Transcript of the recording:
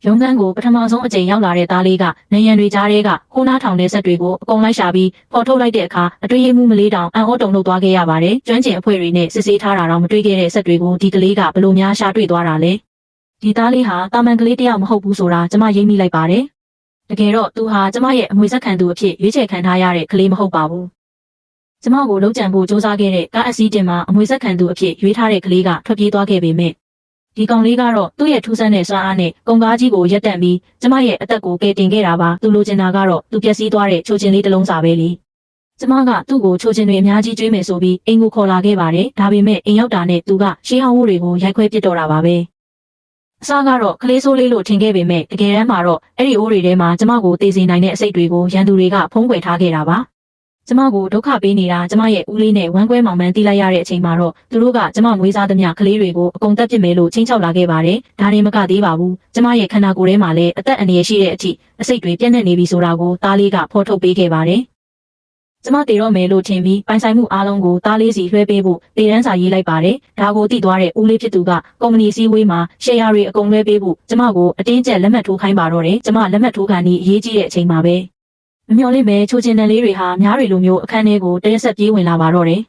ရုံးခန်းကိုပထမဆုံးအကြိမ်ရောက်လာတဲ့သားလေးကနယံတွေကြားထဲကခိုးနားထောင်တဲ့ဆက်တွေကိုအကုန်လိုက်ရှာပြီးပေါ်ထုတ်လိုက်တဲ့အခါအတွင်းရေးမှုမလေးတောင်အံ့ဩတုန်လှုပ်သွားခဲ့ရပါတယ်။ကျွမ်းကျင်အဖွဲ့တွေနဲ့စစ်ဆေးထားတာတော့မတွေ့ခဲ့တဲ့ဆက်တွေကိုဒီကလေးကဘလို့များရှာတွေ့သွားတာလဲ။ဒီသားလေးဟာတာမန်ကလေးတယောက်မဟုတ်ဘူးဆိုတာကျမရိပ်မိလိုက်ပါတယ်။တကယ်တော့သူဟာကျမရဲ့အမွေဆက်ခံသူအဖြစ်ရွေးချယ်ခံထားရတဲ့ကလေးမဟုတ်ပါဘူး။ကျမကိုလုံးကြံဖို့စ조사ခဲ့တဲ့ကားအစည်းတင်မှာအမွေဆက်ခံသူအဖြစ်ရွေးထားတဲ့ကလေးကထွက်ပြေးသွားခဲ့ပေမဲ့ဒီကောင်လေးကတော့သူ့ရဲ့ထူးဆန်းတဲ့စွမ်းအားနဲ့ကုန်ကားကြီးကိုရက်တန့်ပြီးကျမရဲ့အသက်ကိုကယ်တင်ခဲ့တာပါသူလိုချင်တာကတော့သူပျက်စီးသွားတဲ့ချိုချင်လေးတစ်လုံးစာပဲလေကျမကသူ့ကိုချိုချင်တွေအများကြီးကျွေးမယ်ဆိုပြီးအိမ်ကိုခေါ်လာခဲ့ပါတယ်ဒါပေမဲ့အိမ်ရောက်တာနဲ့သူကရှေးဟောင်းဝိုးတွေကိုရိုက်ခွဲပစ်တော့တာပါပဲအစားကတော့ကလေးဆိုးလေးလို့ထင်ခဲ့ပေမဲ့တကယ်တမ်းမှာတော့အဲ့ဒီအိုးတွေထဲမှာကျမကိုတေးစေနိုင်တဲ့အစိတ်တွေကိုရန်သူတွေကဖုံးကွယ်ထားခဲ့တာပါကျမကိုဒုက္ခပေးနေတာကျမရဲ့ဦးလေးနဲ့ဝမ်းကွဲမောင်မှန်းတီးလိုက်ရတဲ့အချိန်မှာတော့သူတို့ကကျမမွေးစားသမျှကလေးတွေကိုအကုန်တက်ပစ်မယ်လို့ချင်းချောက်လာခဲ့ပါတယ်။ဒါရင်မကသေးပါဘူး။ကျမရဲ့ခန္ဓာကိုယ်ထဲမှာလည်းအသက်အန္တရာယ်ရှိတဲ့အထိအစိတ်တွေပြန့်နှံ့နေပြီဆိုတာကိုသားလေးကဖော်ထုတ်ပေးခဲ့ပါတယ်။ကျမတည်တော့မယ်လို့ထင်ပြီးပိုင်ဆိုင်မှုအားလုံးကိုသားလေးစီလွှဲပေးဖို့တည်တန်းစာရေးလိုက်ပါတယ်။ဒါကိုသိသွားတဲ့ဦးလေးဖြစ်သူကကုမ္ပဏီစည်းဝေးမှာရှယ်ယာတွေအကုန်လွှဲပေးဖို့ကျမကိုအတင်းကျပ်လက်မှတ်ထိုးခိုင်းပါတော့တယ်။ကျမလက်မှတ်ထိုးခံပြီးအရေးကြီးတဲ့အချိန်မှာပဲမမျှော်လင့်ပဲချိုချင်တန်လေးတွေဟာများတွေလိုမျိုးအခန်းထဲကိုတရက်ဆက်ပြေးဝင်လာပါတော့တယ်